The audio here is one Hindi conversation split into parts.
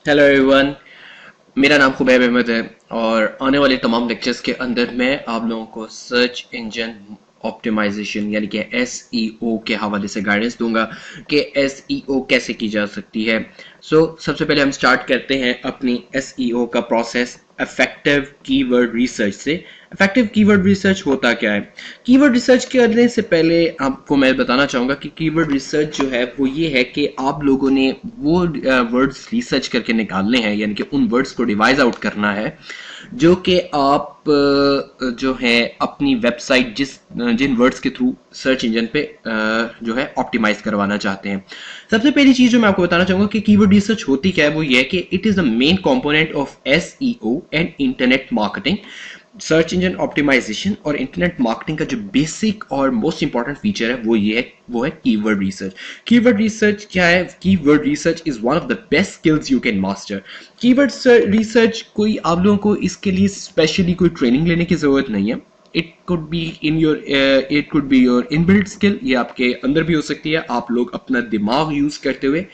Hello everyone. मेरा नाम खुबैब अहमद है और आने वाले तमाम लेक्चर्स के अंदर मैं आप लोगों को सर्च इंजन ऑप्टिमाइजेशन यानी कि एसईओ के हवाले से गाइडेंस दूंगा कि एसईओ कैसे की जा सकती है। सबसे पहले हम स्टार्ट करते हैं अपनी एसईओ का प्रोसेस इफेक्टिव कीवर्ड रिसर्च से। इफेक्टिव कीवर्ड रिसर्च होता क्या है? कीवर्ड रिसर्च करने से पहले आपको मैं बताना चाहूंगा कि कीवर्ड रिसर्च जो है वो ये है कि आप लोगों ने वो वर्ड्स रिसर्च करके निकालने हैं, यानी कि उन वर्ड्स को डिवाइज आउट करना है जो कि आप जो है अपनी वेबसाइट जिन वर्ड्स के थ्रू सर्च इंजन पे जो है ऑप्टिमाइज करवाना चाहते हैं। सबसे पहली चीज जो मैं आपको बताना चाहूंगा कि कीवर्ड रिसर्च होती क्या है, वो ये है कि it is the main component of SEO and internet marketing. Search engine optimization और इंटरनेट मार्केटिंग का जो बेसिक और मोस्ट इंपॉर्टेंट फीचर है वो है कीवर्ड रिसर्च। कीवर्ड रिसर्च क्या है? Keyword research is one of the best skills you can master. Keyword research कोई आप लोगों को इसके लिए स्पेशली कोई ट्रेनिंग लेने की जरूरत नहीं है। It could be your inbuilt skill, ये आपके अंदर भी हो सकती है। आप लोग अपना दिमाग यूज करते हुए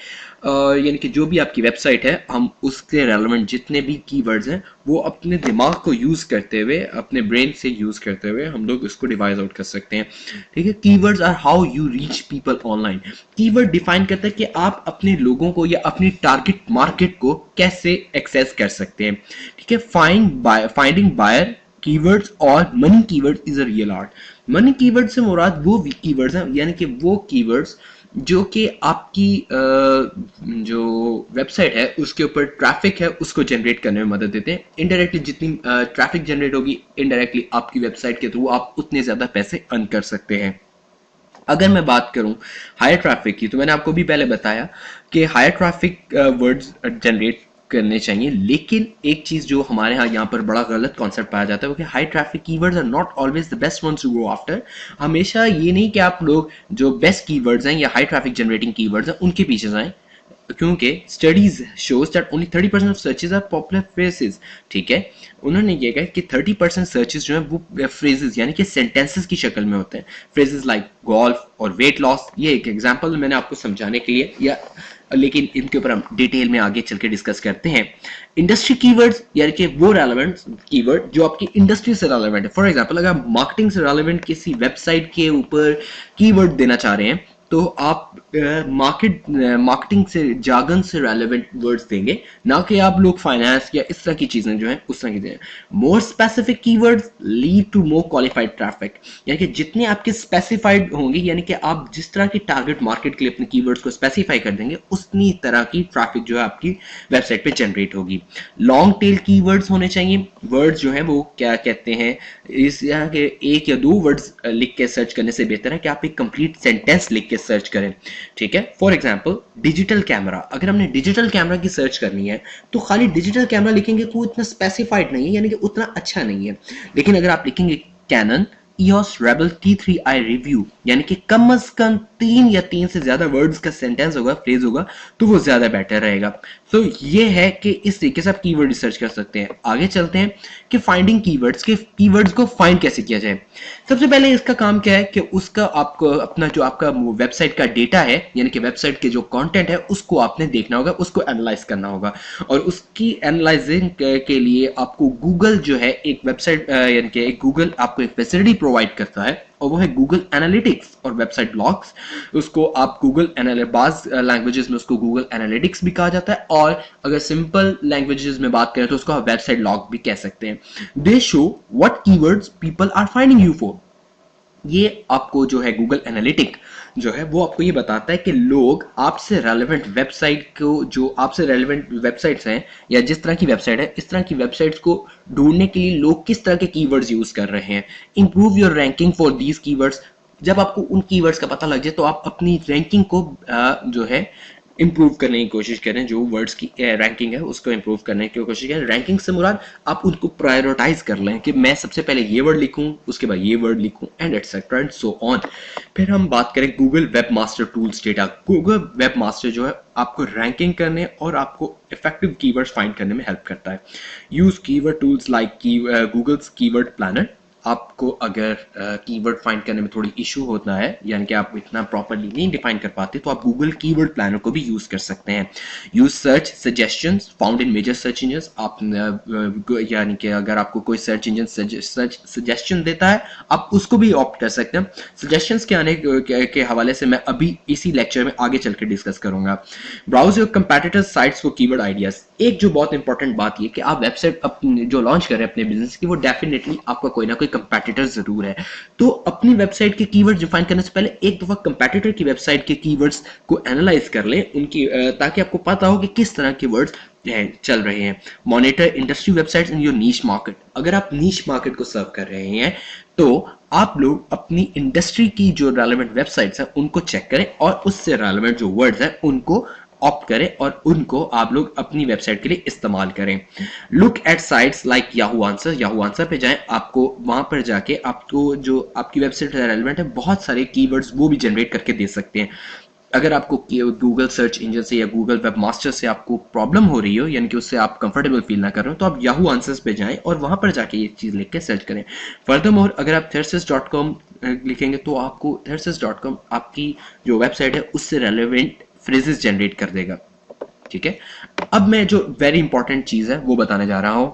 यानी कि जो भी आपकी वेबसाइट है, हम उसके रेलेवेंट जितने भी कीवर्ड्स हैं वो अपने दिमाग को यूज करते हुए, अपने ब्रेन से यूज करते हुए हम लोग इसको डिवाइस आउट कर सकते हैं। ठीक है, keywords are how you reach people online. Keyword define करता है कि आप अपने लोगों को या अपनी टारगेट मार्केट को कैसे एक्सेस कर सकते हैं। ठीक है, फाइंडिंग बायर कीवर्ड्स और money keyword is a real art. Money keyword से मुराद वो कीवर्ड्स हैं, यानी कि वो कीवर्ड्स जो कि आपकी जो वेबसाइट है उसके ऊपर ट्रैफिक है उसको जनरेट करने में मदद देते हैं। इनडायरेक्टली जितनी ट्रैफिक जनरेट होगी, इनडायरेक्टली आपकी वेबसाइट के थ्रू आप उतने ज्यादा पैसे अर्न कर सकते हैं। अगर मैं बात करूं हायर ट्रैफिक की, तो मैंने आपको भी पहले बताया कि हायर ट्रैफिक वर्ड्स जनरेट करने चाहिए, लेकिन एक चीज जो हमारे यहाँ पर बड़ा गलत कॉन्सेप्ट पाया जाता है वो कि high traffic keywords are not always the best ones to go after. हमेशा ये नहीं कि आप लोग जो बेस्ट कीवर्ड्स हैं या हाई ट्रैफिक जनरेटिंग कीवर्ड्स हैं उनके पीछे जाएं, क्योंकि studies shows that only 30% of searches are popular phrases. ठीक है, उन्होंने ये कहा कि 30% सर्चेज जो है वो फ्रेजेस यानी कि सेंटेंसेस की शक्ल में होते हैं। फ्रेजेस लाइक गोल्फ और वेट लॉस, ये एक एग्जांपल मैंने आपको समझाने के लिए, या लेकिन इनके ऊपर हम डिटेल में आगे चल के डिस्कस करते हैं। इंडस्ट्री कीवर्ड्स यानी कि वो रेलेवेंट कीवर्ड जो आपकी इंडस्ट्री से रेलेवेंट है। फॉर एग्जांपल, अगर आप मार्केटिंग से रेलेवेंट किसी वेबसाइट के ऊपर कीवर्ड देना चाह रहे हैं तो आप मार्केटिंग से, जागन से रेलेवेंट वर्ड्स देंगे, ना कि आप लोग फाइनेंस या इस तरह की चीजें जो हैं उस तरह की दें। More specific keywords lead to more qualified traffic, यानी कि जितने आपके स्पेसिफाइड होंगे, यानी कि आप जिस तरह की टारगेट मार्केट के लिए अपने कीवर्ड्स को स्पेसिफाई कर देंगे उतनी तरह की ट्रैफिक जो है आपकी वेबसाइट पे जनरेट होगी। लॉन्ग टेल कीवर्ड्स होने चाहिए। वर्ड्स जो है वो क्या कहते हैं, इस यहाँ के एक या दो वर्ड्स लिख के सर्च करने से बेहतर है कि आप एक कंप्लीट सेंटेंस लिख के सर्च करें। ठीक है, फॉर एग्जांपल डिजिटल कैमरा, अगर हमने डिजिटल कैमरा की सर्च करनी है तो खाली डिजिटल कैमरा लिखेंगे तो इतना स्पेसिफाइड नहीं है, यानी कि उतना अच्छा नहीं है। लेकिन अगर आप लिखेंगे cannon EOS Rebel T3i review, यानी कि कम से कम 3 या 3 से ज्यादा वर्ड्स का सेंटेंस होगा, फ्रेज होगा, तो वो ज्यादा बेटर रहेगा। तो ये है कि इस तरीके से आप कीवर्ड रिसर्च कर सकते हैं। आगे चलते हैं कि फाइंडिंग कीवर्ड्स के कीवर्ड्स को फाइंड कैसे किया जाए। सबसे पहले इसका काम क्या है कि उसका आपको अपना जो आपका वेबसाइट का डेटा है, यानी कि वेबसाइट के जो कंटेंट है उसको आपने देखना होगा, उसको एनालाइज करना होगा। और उसकी एनालाइजिंग के लिए आपको गूगल जो है एक वेबसाइट यानी कि गूगल आपको एक फैसिलिटी प्रोवाइड करता है और वो है गूगल एनालिटिक्स और वेबसाइट ब्लॉग्स। उसको आप बाज लैंग्वेजेस में उसको गूगल एनालिटिक्स भी कहा जाता है, और अगर सिंपल लैंग्वेजेस में बात करें तो उसको आप वेबसाइट लॉग भी कह सकते हैं। They show what keywords people are finding you for. ये आपको जो है गूगल एनालिटिक जो है वो आपको ये बताता है कि लोग आपसे रेलेवेंट वेबसाइट को, जो आपसे रेलेवेंट वेबसाइट्स हैं या जिस तरह की वेबसाइट है, इस तरह की वेबसाइट्स को ढूंढने के लिए लोग किस तरह के कीवर्ड्स यूज कर रहे हैं। Improve your ranking for these keywords, जब आपको उन कीवर्ड्स का पता लग जाए तो आप अपनी रैंकिंग को जो है इंप्रूव करने की कोशिश करें। जो वर्ड्स की रैंकिंग है उसको इंप्रूव करने की कोशिश करें। रैंकिंग से मुराद आप उनको प्रायोरिटाइज कर लें कि मैं सबसे पहले ये वर्ड लिखूं, उसके बाद ये वर्ड लिखूं, and etcetera and so on. फिर हम बात करें Google web master tools data. Google web master जो है आपको रैंकिंग करने और आपको इफेक्टिव कीवर्ड्स फाइंड करने में हेल्प करता है। Use keyword tools like Google's keyword planner आपको अगर कीवर्ड फाइंड करने में थोड़ी इशू होता है, यानी कि आप इतना प्रॉपरली नहीं डिफाइन कर पाते, तो आप गूगल कीवर्ड प्लानर को भी यूज कर सकते हैं। Use search suggestions found in major search engine. आप यानी कि अगर आपको कोई सर्च इंजन सजेशन देता है, आप उसको भी ऑप्ट कर सकते हैं। सजेशंस के आने के हवाले से मैं अभी इसी लेक्चर में आगे चल के डिस्कस करूंगा। Browse your competitors sites for keyword ideas. एक जो बहुत इंपॉर्टेंट बात ये कि आप वेबसाइट अपनी जो लॉन्च कर रहे हैं अपने बिजनेस की, वो डेफिनेटली आपका कोई ना कोई कंपेटिटर जरूर है। तो अपनी वेबसाइट के कीवर्ड्स डिफाइन करने से पहले एक दफा कंपेटिटर की वेबसाइट के कीवर्ड्स को एनालाइज कर लें उनकी, ताकि आपको पता हो कि किस तरह के वर्ड्स चल रहे हैं। Monitor industry websites in your niche market. अगर आप नीश मार्केट को सर्व कर रहे हैं तो आप लोग अपनी इंडस्ट्री की जो रेलेवेंट वेबसाइट्स हैं उनको चेक करें और उससे रेलेवेंट जो वर्ड्स हैं उनको ऑप्ट करें और उनको आप लोग अपनी वेबसाइट के लिए इस्तेमाल करें। Look at sites like Yahoo answer. Yahoo answer पे जाएं, आपको वहां पर जाके आपको जो आपकी वेबसाइट रेलेवेंट है बहुत सारे कीवर्ड्स वो भी जनरेट करके दे सकते हैं। अगर आपको गूगल सर्च इंजन से या गूगल वेब मास्टर से आपको प्रॉब्लम हो रही हो, यानी कि उससे आप कंफर्टेबल फील ना कर रहे हो, तो आप याहू आंसर्स पे जाएं और वहां पर जाके ये चीज लिख के सर्च करें। फर्दरमोर अगर आप thersys.com लिखेंगे तो आपको thersys.com आपकी जो वेबसाइट है उससे रेलेवेंट फ्रेजेस जनरेट कर देगा। ठीक है, अब मैं जो वेरी इंपॉर्टेंट चीज है वो बताने जा रहा हूं,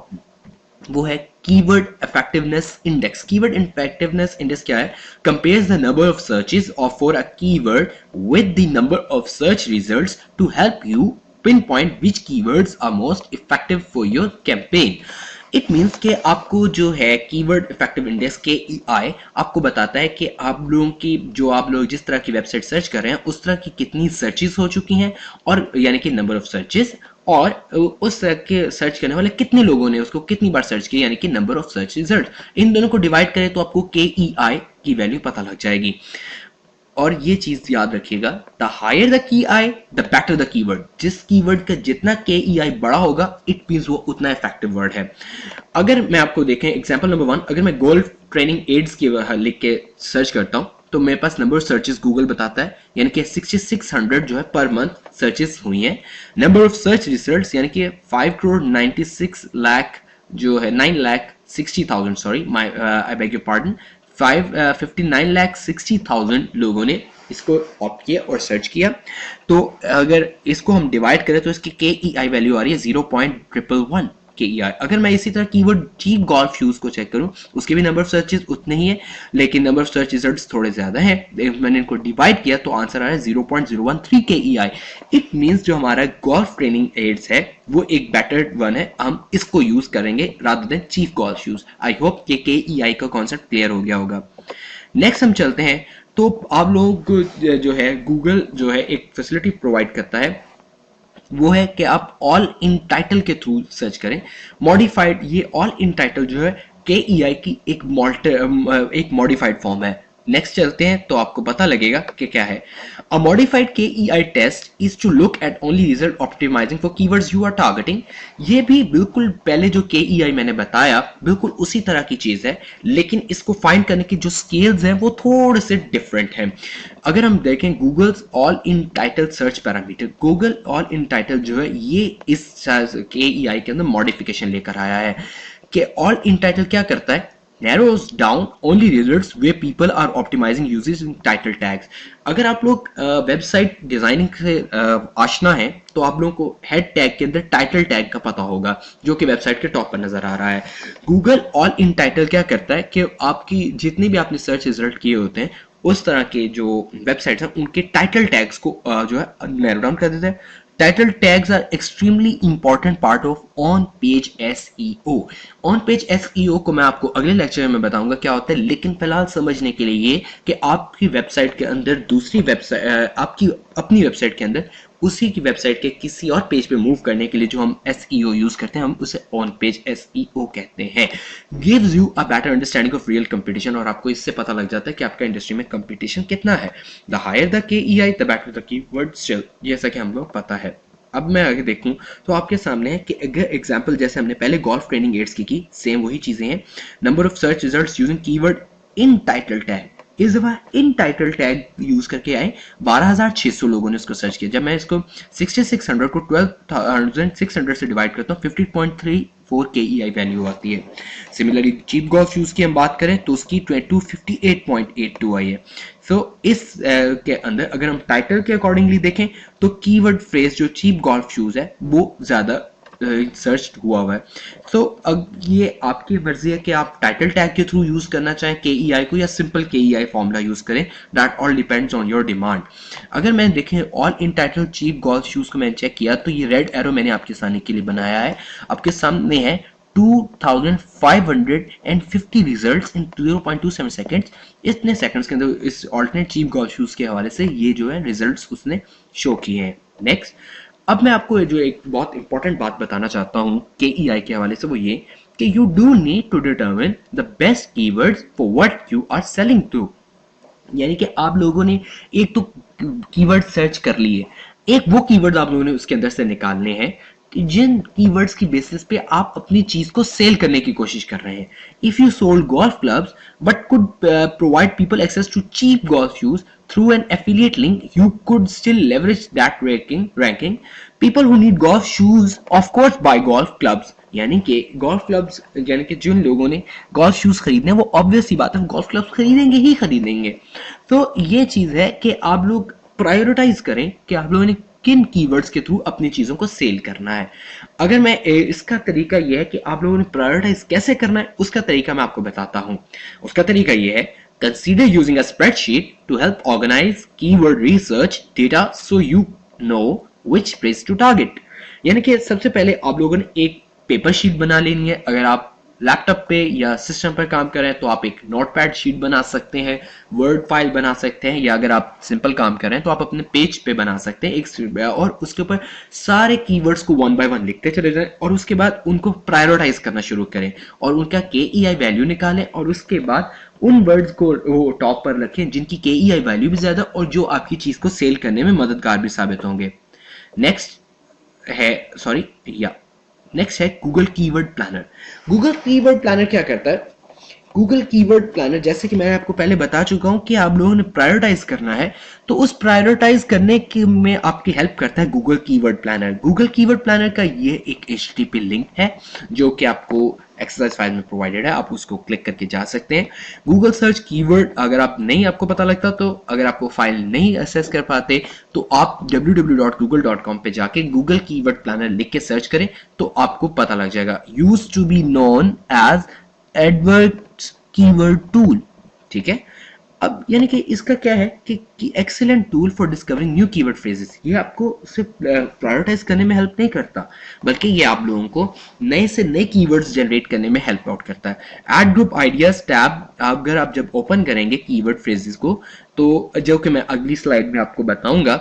वो है keyword effectiveness index. Keyword effectiveness index क्या है? Compares the number of searches और for a keyword with the number of search results to help you pinpoint which keywords are most effective for your campaign. It means कि आपको जो है कीवर्ड इफेक्टिव इंडेक्स KEI आपको बताता है कि आप लोगों की जो आप लोग जिस तरह की वेबसाइट सर्च कर रहे हैं उस तरह की कितनी सर्चेस हो चुकी हैं, और यानी कि नंबर ऑफ सर्चेस, और उस तरह के सर्च करने वाले कितने लोगों ने उसको कितनी बार सर्च किया, यानी कि नंबर ऑफ सर्च रिजल्ट। इन दोनों को डिवाइड करें तो आपको KEI की वैल्यू पता लग जाएगी। और ये चीज याद रखिएगा, the higher the KEI the better the keyword. जिस कीवर्ड का जितना KEI बड़ा होगा इट मींस वो उतना इफेक्टिव वर्ड है। अगर मैं आपको देखें एग्जांपल नंबर 1, अगर मैं गोल्फ ट्रेनिंग एड्स की लिख के सर्च करता हूं तो मेरे पास नंबर ऑफ सर्चेस गूगल बताता है, यानी कि 6600 जो है पर मंथ सर्चेस हुई हैं। नंबर ऑफ सर्च रिजल्ट्स यानी कि 5 करोड़ 96 लाख जो है 9,60,000 sorry I beg your pardon 59,60,000 लोगों ने इसको ऑप्ट किया और सर्च किया। तो अगर इसको हम डिवाइड करें तो इसकी KEI वैल्यू आ रही है 0.111 KEI। अगर मैं इसी तरह कीवर्ड चीप गोल्फ शूज को चेक करूं, उसके भी नंबर ऑफ सर्चेस उतने ही है, लेकिन नंबर ऑफ सर्च रिजल्ट्स थोड़े ज्यादा हैं। मैंने इनको डिवाइड किया तो आंसर आ रहा है 0.013 KEI। इट मींस जो हमारा गोल्फ ट्रेनिंग एड्स है वो एक बेटर वन है, हम इसको यूज करेंगे rather than cheap golf shoes. I hope कि KEI का कॉन्सेप्ट क्लियर हो गया होगा। नेक्स्ट हम चलते हैं, तो आप लोग जो है गूगल जो है एक फैसिलिटी प्रोवाइड करता है, वो है कि आप ऑल इन टाइटल के थ्रू सर्च करें। मॉडिफाइड, ये ऑल इन टाइटल जो है KEI की एक मॉडिफाइड फॉर्म है। नेक्स्ट चलते हैं तो आपको पता लगेगा कि क्या है। A modified KEI test is to look at only result optimizing for keywords you are targeting. ये भी बिल्कुल पहले जो KEI मैंने बताया बिल्कुल उसी तरह की चीज है, लेकिन इसको फाइंड करने की जो स्केल्स हैं वो थोड़े से डिफरेंट हैं। अगर हम देखें Google's all in title search parameter, Google all in title जो है ये इस KEI के अंदर मॉडिफिकेशन लेकर आया है कि ऑल इन टाइटल क्या करता है, narrows down only results where people are optimizing using title tags। अगर आप लोग वेबसाइट डिजाइनिंग से आशना है तो आप लोगों को हेड टैग के अंदर टाइटल टैग का पता होगा जो कि वेबसाइट के टॉप पर नजर आ रहा है। गूगल ऑल इन टाइटल क्या करता है कि आपकी जितने भी आपने सर्च रिजल्ट किए होते हैं उस तरह के जो वेबसाइट्स हैं उनके टाइटल टैग्स को जो है नैरो डाउन कर देता है। Title tags are extremely important part of on-page SEO। On-page SEO को मैं आपको अगले लेक्चर में बताऊंगा क्या होता है, लेकिन फिलहाल समझने के लिए ये कि आपकी वेबसाइट के अंदर दूसरी वेबसाइट, आपकी अपनी वेबसाइट के अंदर उसी की वेबसाइट के किसी और पेज पे मूव करने के लिए जो हम SEO यूज करते हैं हम उसे ऑन पेज SEO कहते हैं। Gives you a better understanding of real competition, और आपको इससे पता लग जाता है कि आपका इंडस्ट्री में कंपटीशन कितना है। The higher the KEI the better the keyword still, जैसा कि हम लोग पता है। अब मैं आगे देखूं तो आपके सामने है कि अगर एग्जांपल जैसे हमने पहले गोल्फ ट्रेनिंग एड्स की सेम वही चीजें हैं। Number of search results using keyword in title tag, इस दफा इन टाइटल टैग यूज करके आए 12,600 लोगों ने इसको सर्च किया। जब मैं इसको 6600 को 12,600 से डिवाइड करता हूँ 50.3 254 KEI वैल्यू आती है। सिमिलरली चीप गोल्फ शूज की हम बात करें तो उसकी 258.82 आई है। सो इस के अंदर अगर हम टाइटल के अकॉर्डिंगली देखें तो कीवर्ड फ्रेज जो चीप गोल्फ शूज है वो ज्यादा सर्च हुआ है। सो अब ये आपकी मर्जी है कि आप टाइटल टैग के थ्रू यूज करना चाहें KEI को या सिंपल KEI फॉर्मूला यूज करें। That all depends on your demand. अगर मैं देखें all in title cheap golf shoes को मैंने चेक किया तो ये रेड एरो मैंने आपके सामने के लिए बनाया है, आपके सामने है 2550 रिजल्ट्स इन 0.27 सेकंड्स। इतने सेकंड्स के अंदर इस ऑल्टरनेट चीप गोल्फ शूज के हवाले से ये जो है रिजल्ट्स उसने शो किए हैं। नेक्स्ट, अब मैं आपको जो एक बहुत इंपॉर्टेंट बात बताना चाहता हूं KEI के हवाले से, वो ये कि you do need to determine the best keywords for what you are selling to. यानी कि आप लोगों ने एक तो कीवर्ड सर्च कर लिए, एक वो कीवर्ड आप लोगों ने उसके अंदर से निकालने हैं जिन कीवर्ड्स की बेसिस पे आप अपनी चीज को सेल करने की कोशिश कर रहे हैं। If you sold golf clubs but could provide people access to cheap golf shoes through an affiliate link, you could still leverage that ranking. People who need golf shoes of course buy golf clubs. यानी कि गोल्फ क्लब्स, यानी कि जिन लोगों ने गोल्फ शूज खरीदने वो ऑब्वियस सी बात है गोल्फ क्लब्स खरीदेंगे ही खरीदेंगे। तो ये चीज है कि आप लोग प्रायोरिटाइज करें कि आप लोगों ने किन कीवर्ड्स के थ्रू अपनी चीजों को सेल करना है। अगर मैं इसका तरीका यह है कि आप लोगों ने प्रायोरिटाइज कैसे करना है, उसका तरीका मैं आपको बताता हूं। उसका तरीका यह है, consider using a spreadsheet to help organize keyword research data so you know which phrase to target। यानी कि सबसे पहले आप लोगों ने एक पेपर शीट बना लेनी है। अगर आप लैपटॉप पे या सिस्टम पर काम कर रहे हैं तो आप एक नोटपैड शीट बना सकते हैं, वर्ड फाइल बना सकते हैं, या अगर आप सिंपल काम कर रहे हैं तो आप अपने पेज पे बना सकते हैं एक, और उसके ऊपर सारे कीवर्ड्स को 1 बाय 1 लिखते चले जाएं और उसके बाद उनको प्रायोरिटाइज करना शुरू करें और उनका KEI वैल्यू निकालें और उसके बाद उन वर्ड्स को वो टॉप पर रखें जिनकी KEI वैल्यू भी ज्यादा और जो आपकी चीज को सेल करने में मददगार भी साबित होंगे। नेक्स्ट है Google keyword planner. Google keyword planner क्या करता है? गूगल कीवर्ड प्लानर, जैसे कि मैं आपको पहले बता चुका हूं कि आप लोगों ने प्रायोरिटाइज करना है, तो उस प्रायोरिटाइज करने के में आपकी हेल्प करता है Google keyword planner. Google keyword planner का ये एक HTTP लिंक है जो कि आपको एक्सरसाइज फाइल में प्रोवाइडेड है, आप उसको क्लिक करके जा सकते हैं। गूगल सर्च कीवर्ड अगर आप नहीं आपको पता लगता, तो अगर आपको फाइल नहीं एक्सेस कर पाते तो आप www.google.com पे जाके गूगल कीवर्ड प्लानर लिख के सर्च करें तो आपको पता लग जाएगा। Used to be known as AdWords keyword tool. ठीक है, अब यानी कि इसका क्या है कि excellent tool for discovering new keyword phrases. ये आपको सिर्फ प्रायोरिटाइज करने में हेल्प नहीं करता, बल्कि ये आप लोगों को नए से नए कीवर्ड्स जनरेट करने में हेल्प आउट करता है। ऐड ग्रुप आइडियाज टैब अगर आप जब ओपन करेंगे कीवर्ड फ्रेजेस को, तो जो कि मैं अगली स्लाइड में आपको बताऊंगा,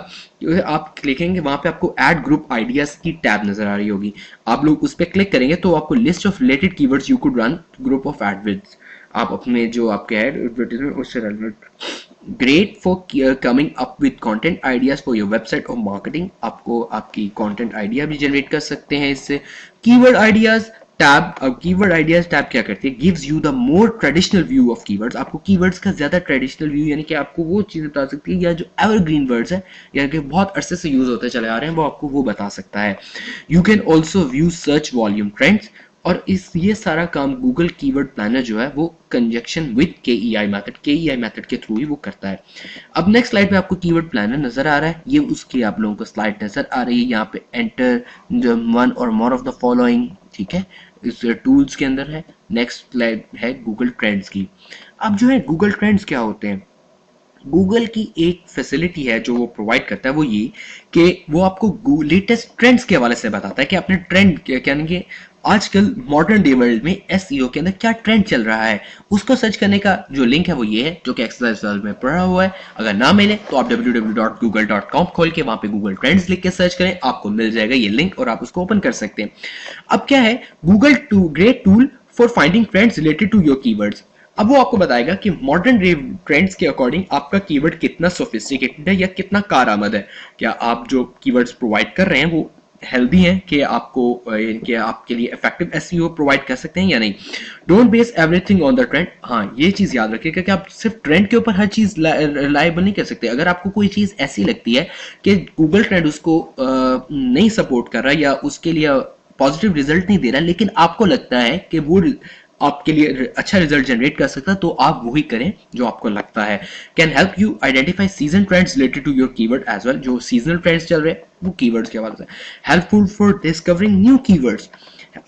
आप क्लिकेंगे वहां पे आपको ऐड ग्रुप आइडियाज की टैब नजर आ रही होगी। आप लोग उस पर क्लिक करेंगे तो आपको list of related keywords you could run group of AdWords, आप अपने जो आपके ऐड एडवर्टाइजमेंट उससे related. Great for coming up with content ideas for your website और मार्केटिंग, आपको आपकी कंटेंट आइडिया भी जनरेट कर सकते हैं इससे। कीवर्ड आइडियाज टैब, अब कीवर्ड आइडियाज टैब क्या करती है? Gives you the more traditional view of keywords. आपको कीवर्ड्स का ज्यादा ट्रेडिशनल व्यू, यानी कि आपको वो चीज बता सकती है, या जो एवरग्रीन वर्ड्स है यानी कि बहुत अरसे से यूज होते चले आ रहे हैं, वो आपको वो बता सकता है। You can also view search volume trends, और ये सारा काम गूगल कीवर्ड प्लानर जो है वो कंजक्शन विद KEI मेथड के थ्रू ही वो करता है। अब नेक्स्ट स्लाइड पे आपको कीवर्ड प्लानर नजर आ रहा है, ये उसकी आप लोगों को स्लाइड नजर आ रही है। यहाँ पे एंटर वन और मोर ऑफ द फॉलोइंग, ठीक है, इस टूल्स के अंदर है। नेक्स्ट स्लाइड है गूगल ट्रेंड्स की। अब जो है गूगल ट्रेंड्स क्या होते हैं? गूगल की एक फैसिलिटी है जो वो प्रोवाइड करता है, वो ये कि वो आपको लेटेस्ट ट्रेंड्स के हवाले से बताता है कि आपने ट्रेंड यानी कि आजकल मॉडर्न डे वर्ल्ड में SEO के अंदर क्या ट्रेंड चल रहा है, उसको सर्च करने का जो लिंक है वो ये है, जो कि एक्सरसाइज में पढ़ा हुआ है। अगर ना मिले तो आप www.google.com खोल के वहां पे गूगल ट्रेंड्स लिख के सर्च करें, आपको मिल जाएगा ये लिंक और आप उसको ओपन कर सकते हैं। अब क्या है Google great tool for finding trends related to your keywords. अब वो आपको बताएगा कि मॉडर्न डे ट्रेंड्स के अकॉर्डिंग आपका कीवर्ड कितना सोफिस्टिकेटेड है या कितना कारआमद है। क्या आप जो कीवर्ड्स प्रोवाइड कर रहे हैं वो हेल्दी हैं कि आपको कि आपके लिए इफेक्टिव SEO प्रोवाइड कर सकते हैं या नहीं। Don't base everything on the trend. हाँ, ये चीज याद रखिएगा कि आप सिर्फ ट्रेंड के ऊपर हर चीज रिलायबल नहीं कर सकते। अगर आपको कोई चीज ऐसी लगती है कि गूगल ट्रेंड उसको नहीं सपोर्ट कर रहा है या उसके लिए पॉजिटिव रिजल्ट नहीं दे रहा, लेकिन आपको लगता है कि वो आपके लिए अच्छा रिजल्ट जनरेट कर सकता है, तो आप वही करें जो आपको लगता है। Can help you identify season trends related to your keyword as well. जो सीजनल ट्रेंड्स चल रहे हैं वो कीवर्ड्स के हवाले से। Helpful for discovering new keywords.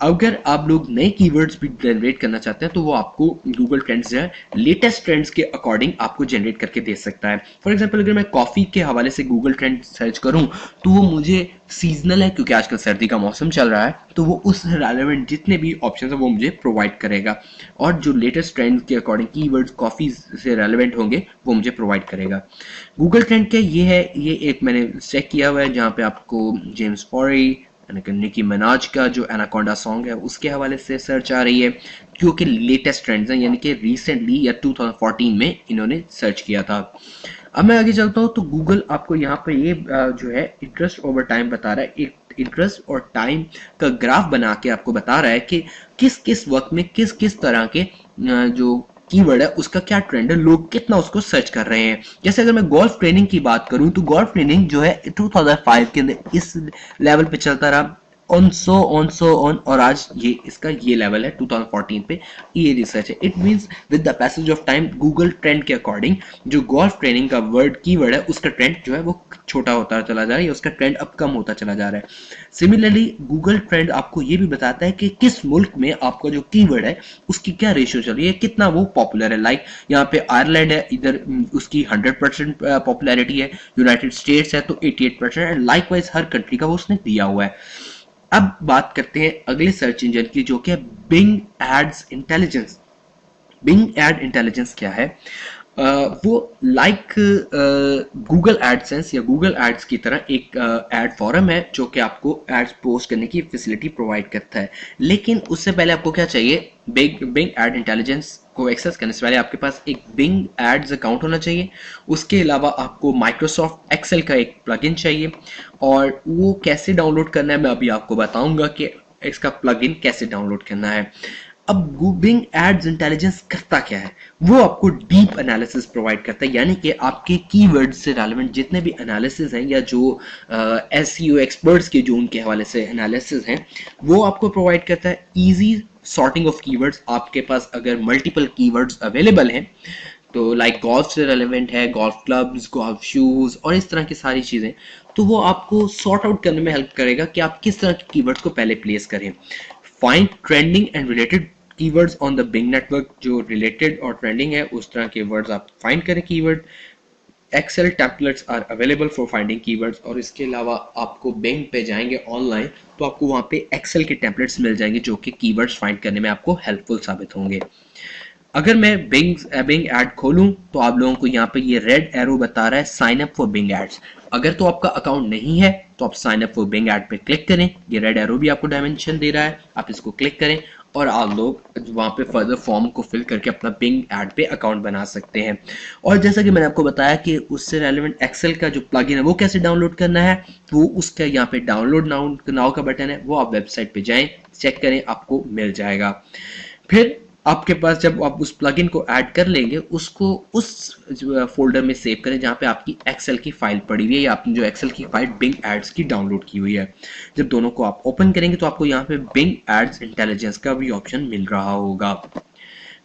अगर आप लोग नए कीवर्ड्स भी जनरेट करना चाहते हैं तो वो आपको गूगल ट्रेंड्स जो है लेटेस्ट ट्रेंड्स के अकॉर्डिंग आपको जनरेट करके दे सकता है। फॉर एग्जांपल अगर मैं कॉफी के हवाले से गूगल ट्रेंड सर्च करूं तो वो मुझे सीजनल है, क्योंकि आजकल सर्दी का मौसम चल रहा है, तो वो उस रेलेवेंट जितने भी ऑप्शन है वो मुझे प्रोवाइड करेगा, और जो लेटेस्ट ट्रेंड के अकॉर्डिंग कीवर्ड्स कॉफी से रेलेवेंट होंगे वो मुझे प्रोवाइड करेगा। गूगल ट्रेंड के ये है, ये एक मैंने चेक किया हुआ है जहाँ पे आपको जेम्स फॉरी, निकी मिनाज का जो एनाकोंडा सॉन्ग है उसके हवाले से सर्च आ रही है, क्योंकि लेटेस्ट ट्रेंड्स हैं, यानी कि रिसेंटली या 2014 में इन्होंने सर्च किया था। अब मैं आगे चलता हूँ तो गूगल आपको यहाँ पर ये जो है इंटरेस्ट ओवर टाइम बता रहा है, एक इंटरेस्ट और टाइम का ग्राफ बना के आपको बता रहा है कि किस किस वक्त में किस किस तरह के जो कीवर्ड है उसका क्या ट्रेंड है, लोग कितना उसको सर्च कर रहे हैं। जैसे अगर मैं गोल्फ ट्रेनिंग की बात करूं तो गोल्फ ट्रेनिंग जो है 2005 के अंदर इस लेवल पे चलता रहा, ऑन सो ऑन, और आज ये इसका ये लेवल है 2014 पे। ये रिसर्च है, it means with the passage of time Google trend के अकॉर्डिंग जो गोल्फ ट्रेनिंग का वर्ड कीवर्ड है उसका ट्रेंड जो है वो छोटा होता चला जा रहा है, या उसका ट्रेंड अब कम होता चला जा रहा है। सिमिलरली गूगल ट्रेंड आपको ये भी बताता है कि किस मुल्क में आपका जो कीवर्ड है उसकी क्या रेशियो चल रही है, कितना वो पॉपुलर है। लाइक यहाँ पे आयरलैंड है, इधर उसकी 100% पॉपुलैरिटी है, यूनाइटेड स्टेट्स है तो 88%, एंड लाइकवाइज हर कंट्री का वो उसने दिया हुआ है। अब बात करते हैं अगले सर्च इंजन की, जो कि है Bing ads intelligence. Bing ad intelligence क्या है? वो लाइक गूगल एडसेंस या गूगल एड्स की तरह एक एड फॉरम है जो कि आपको एड्स पोस्ट करने की फैसिलिटी प्रोवाइड करता है, लेकिन उससे पहले आपको क्या चाहिए? बिंग एड इंटेलिजेंस को एक्सेस करने से पहले आपके पास एक बिंग एड्स अकाउंट होना चाहिए। उसके अलावा आपको माइक्रोसॉफ्ट एक्सेल का एक प्लगइन चाहिए, और वो कैसे डाउनलोड करना है मैं अभी आपको बताऊंगा कि इसका प्लगइन कैसे डाउनलोड करना है। अब बिंग एड्स इंटेलिजेंस करता क्या है? वो आपको डीप एनालिसिस प्रोवाइड करता है, यानी कि आपके कीवर्ड से रेलेवेंट जितने भी एनालिसिस हैं या जो एसईओ एक्सपर्ट्स के जो उनके हवाले से एनालिसिस हैं वो आपको प्रोवाइड करता है। इजी सॉर्टिंग ऑफ कीवर्ड्स, आपके पास अगर मल्टीपल कीवर्ड्स अवेलेबल हैं तो लाइक गोल्फ से रेलेवेंट है, गोल्फ क्लब्स, गोल्फ शूज और इस तरह की सारी चीजें, तो वो आपको सॉर्ट आउट करने में हेल्प करेगा कि आप किस तरह के कीवर्ड्स को पहले प्लेस करें। Find trending and related keywords on the Bing network, जो रिलेटेड और ट्रेंडिंग है उस तरह के वर्ड्स आप फाइंड करें keyword. Excel templates are available for finding keywords, और इसके अलावा आपको बिंग पे जाएंगे ऑनलाइन तो आपको वहां पे एक्सेल के टेम्पलेट्स मिल जाएंगे जो कि कीवर्ड्स फाइंड करने में आपको हेल्पफुल साबित होंगे। अगर मैं बिंग एड खोलूं तो आप लोगों को यहाँ पे ये रेड एरो बता रहा है sign up for Bing ads. अगर तो आपका अकाउंट नहीं है तो आप sign up for Bing ad पे क्लिक करें, ये रेड एरो भी आपको डायमेंशन दे रहा है, आप इसको क्लिक करें और आप लोग वहां पे फर्दर फॉर्म को फिल करके अपना बिंग एड पे अकाउंट बना सकते हैं। और जैसा कि मैंने आपको बताया कि उससे रेलेवेंट एक्सेल का जो प्लगइन है वो कैसे डाउनलोड करना है, वो उसका यहाँ पे डाउनलोड नाउ का बटन है, वो आप वेबसाइट पे जाएं, चेक करें, आपको मिल जाएगा। फिर आपके पास जब आप उस प्लगइन को ऐड कर लेंगे उसको उस फोल्डर में सेव करें जहां पे आपकी एक्सेल की फाइल पड़ी हुई है, या आपने जो एक्सेल की फाइल बिंग एड्स की डाउनलोड की हुई है। जब दोनों को आप ओपन करेंगे तो आपको यहाँ पे बिंग एड्स इंटेलिजेंस का भी ऑप्शन मिल रहा होगा।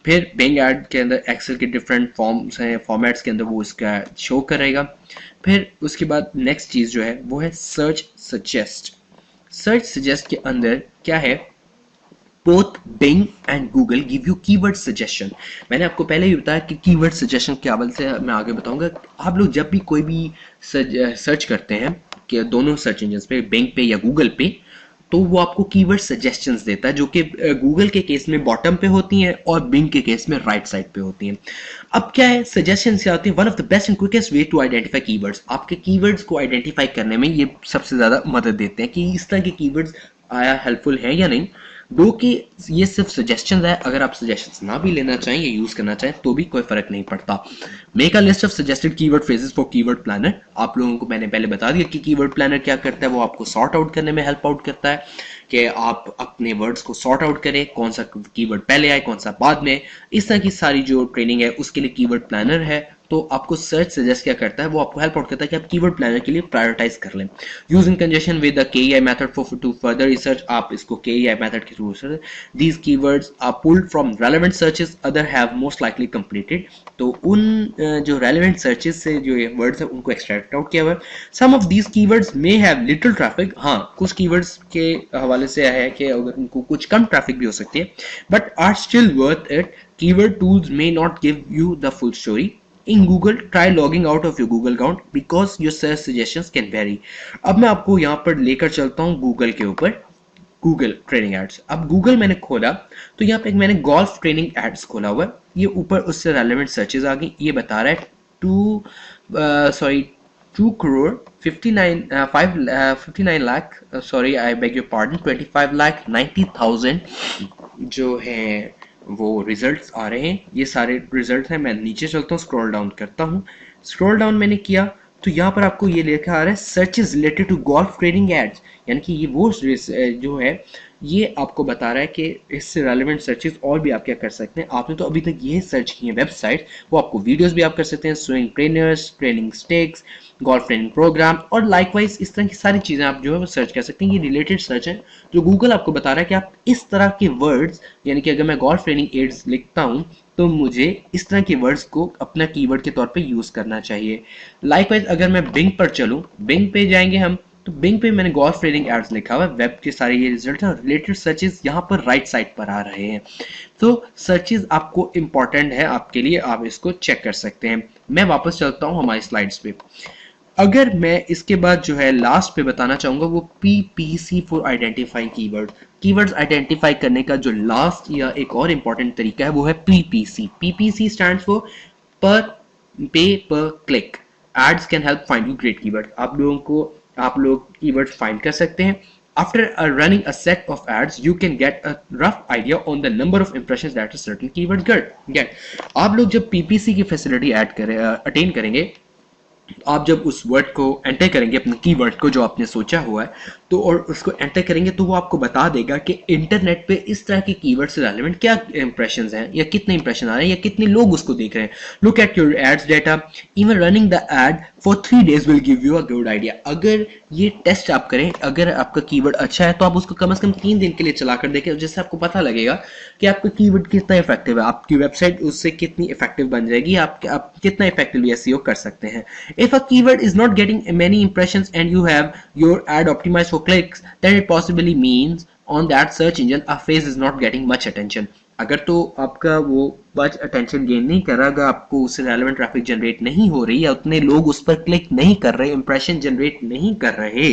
फिर बिंग एड के अंदर एक्सेल के डिफरेंट फॉर्म्स हैं, फॉर्मेट्स के अंदर वो इसका शो करेगा। फिर उसके बाद नेक्स्ट चीज जो है वो है सर्च सजेस्ट। सर्च सजेस्ट के अंदर क्या है? Both Bing and Google give you keyword suggestion। मैंने आपको पहले ही बताया कि कीवर्ड सजेशन के हवाले से मैं आगे बताऊंगा। आप लोग जब भी कोई भी सर्च करते हैं कि दोनों सर्च इंजन पे, Bing पे या Google पे, तो वो आपको कीवर्ड सजेशंस देता है जो कि गूगल के केस में बॉटम पे होती हैं और बिंग के केस में राइट साइड पे होती हैं। अब क्या है, सजेशंस क्या होती है? One of the best and quickest way to identify keywords. आपके कीवर्ड्स को आइडेंटिफाई करने में ये सबसे ज्यादा मदद देते हैं कि इस तरह के कीवर्ड्स आया हेल्पफुल है या नहीं। दो कि ये सिर्फ सजेशंस है, अगर आप सजेशंस ना भी लेना चाहें या यूज करना चाहें तो भी कोई फर्क नहीं पड़ता। Make a list of suggested keyword phrases for keyword planner. आप लोगों को मैंने पहले बता दिया कि कीवर्ड प्लानर क्या करता है, वो आपको सॉर्ट आउट करने में हेल्प आउट करता है कि आप अपने वर्ड्स को सॉर्ट आउट करें, कौन सा कीवर्ड पहले आए कौन सा बाद में। इस तरह की सारी जो ट्रेनिंग है उसके लिए कीवर्ड प्लानर है तो आपको सर्च सजेस्ट क्या करता है, वो आपको हेल्प आउट करता है कि आप कीवर्ड प्लानर के लिए प्रायोरिटाइज कर लें। Use in conjunction with the KEI method for to further research, आप इसको केईआई मेथड के through these keywords are pulled from relevant searches other have most likely completed. तो उन जो रेलेवेंट सर्चेस से जो ये वर्ड्स है उनको एक्सट्रैक्ट आउट किया हुआ। Some of these keywords may have little traffic, हाँ कुछ कीवर्ड्स के हवाले से है कि अगर उनको कुछ कम ट्रैफिक भी हो सकती है, but are still worth it. Keyword tools may not give you the full story. In Google, try logging out of your Google account because your search suggestions can vary. अब मैं आपको यहाँ पर लेकर चलता हूँ Google के ऊपर, Google ट्रेनिंग एड्स। अब Google मैंने खोला तो यहाँ पे मैंने गोल्फ ट्रेनिंग एड्स खोला हुआ है, ये ऊपर उससे रेलेवेंट सर्चेज आ गई। ये बता रहा है 2 crore 59 lakh, sorry I beg your pardon, 25 lakh 90,000 जो है वो रिजल्ट्स आ रहे हैं। ये सारे रिजल्ट हैं। मैं नीचे चलता हूँ, स्क्रॉल डाउन करता हूँ। स्क्रॉल डाउन मैंने किया तो यहाँ पर आपको ये लिखा आ रहा है searches related to golf training aids, यानी कि ये वो जो है ये आपको बता रहा है कि इससे रेलेवेंट सर्चेस और भी आप क्या कर सकते हैं। आपने तो अभी तक ये सर्च किए वेबसाइट, वो आपको वीडियोस भी आप कर सकते हैं, swing trainers, training sticks, golf training program और लाइकवाइज इस तरह की सारी चीज़ें आप जो है वो सर्च कर सकते हैं। ये रिलेटेड सर्च है जो गूगल आपको बता रहा है कि आप इस तरह के वर्ड्स, यानी कि अगर मैं गोल्फ ट्रेनिंग एड्स लिखता हूँ तो मुझे इस तरह के वर्ड्स को अपना कीवर्ड के तौर पे यूज़ करना चाहिए। लाइकवाइज अगर मैं बिंग पर चलूँ, बिंग पे जाएंगे हम, तो बिंग पे मैंने गोल्फ ट्रेनिंग एड्स लिखा हुआ है, वेब के सारे ये रिजल्ट हैं, रिलेटेड सर्चेस यहाँ पर राइट साइड पर आ रहे हैं। तो सर्चेस आपको इंपॉर्टेंट है आपके लिए, आप इसको चेक कर सकते हैं। मैं वापस चलता हूँ हमारी स्लाइड्स पे। अगर मैं इसके बाद जो है लास्ट पे बताना चाहूंगा वो PPC for identifying keyword. Keywords identify करने का जो लास्ट या एक और इंपॉर्टेंट तरीका है वो है PPC। PPC स्टैंड्स फॉर पर pay per click. Ads can help find you great keyword. आप लोग कीवर्ड फाइंड कर सकते हैं। After running a set of ads, you can get a rough idea on the number of impressions that a certain keyword get. आप लोग जब PPC की फैसिलिटी अटेन करेंगे, आप जब उस वर्ड को एंटर करेंगे, अपने कीवर्ड को जो आपने सोचा हुआ है, तो और उसको एंटर करेंगे तो वो आपको बता देगा कि इंटरनेट पे इस तरह के कीवर्ड से रेलेवेंट क्या इंप्रेशंस हैं या कितने इंप्रेशन आ रहे हैं या कितने लोग उसको देख रहे हैं। Look at your ads data, even running the ad for 3 days will give you a good idea. अगर ये टेस्ट आप करें, अगर आपका कीवर्ड अच्छा है तो आप उसको कम से कम 3 दिन के लिए चला कर देखें, जिससे आपको पता लगेगा कि आपका कीवर्ड कितना इफेक्टिव है, आपकी वेबसाइट उससे कितनी इफेक्टिव बन जाएगी, आप कितना इफेक्टिवली एसईओ कर सकते हैं। If a keyword is not getting many impressions and you have your ad optimized for clicks, then it possibly means on that search engine a phrase is not getting much attention. अगर तो आपका वो मच अटेंशन गेन नहीं कर रहा, अगर आपको उससे रेलेवेंट ट्रैफिक जनरेट नहीं हो रही या उतने लोग उस पर क्लिक नहीं कर रहे, इंप्रेशन जनरेट नहीं कर रहे,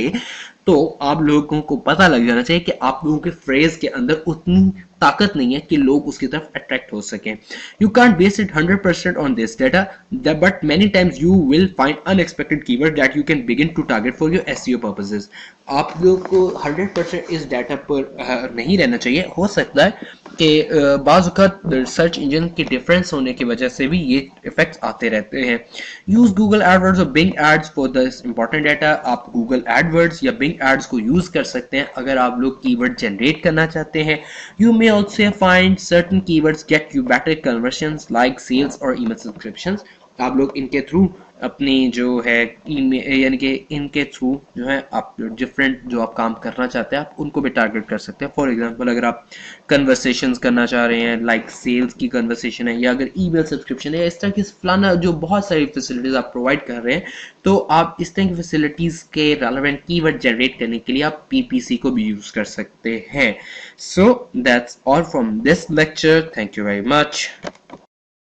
तो आप लोगों को पता लग जाना चाहिए कि आप लोगों के फ्रेज के अंदर उतनी ताकत नहीं है कि लोग उसकी तरफ अट्रैक्ट हो सकें। You can't base it 100% on this data, but many times you will find unexpected keyword that you can begin to target for your SEO purposes. आप लोग को 100% इस डाटा पर नहीं रहना चाहिए। हो सकता है कि बाज़ औक़ात सर्च इंजन के डिफरेंस होने की वजह से भी ये इफेक्ट्स आते रहते हैं। यूज गूगल एडवर्ड्स और Bing ads for this important data. आप गूगल एडवर्ड्स या बिंग एड्स को यूज कर सकते हैं अगर आप लोग कीवर्ड जनरेट करना चाहते हैं। You may also find certain keywords get you better conversions like sales और ईमेल सब्सक्रिप्शंस। आप लोग इनके थ्रू अपनी जो है यानी कि इनके थ्रू जो है आप डिफरेंट जो आप काम करना चाहते हैं आप उनको भी टारगेट कर सकते हैं। फॉर एग्जांपल अगर आप कन्वर्सेशंस करना चाह रहे हैं, लाइक सेल्स की कन्वर्सेशन है, या अगर ईमेल सब्सक्रिप्शन है, या इस तरह की फलाना जो बहुत सारी फैसिलिटीज आप प्रोवाइड कर रहे हैं, तो आप इस तरह की फैसिलिटीज के रेलेवेंट कीवर्ड जनरेट करने के लिए आप PPC को भी यूज कर सकते हैं। So that's all from this lecture. Thank you very much.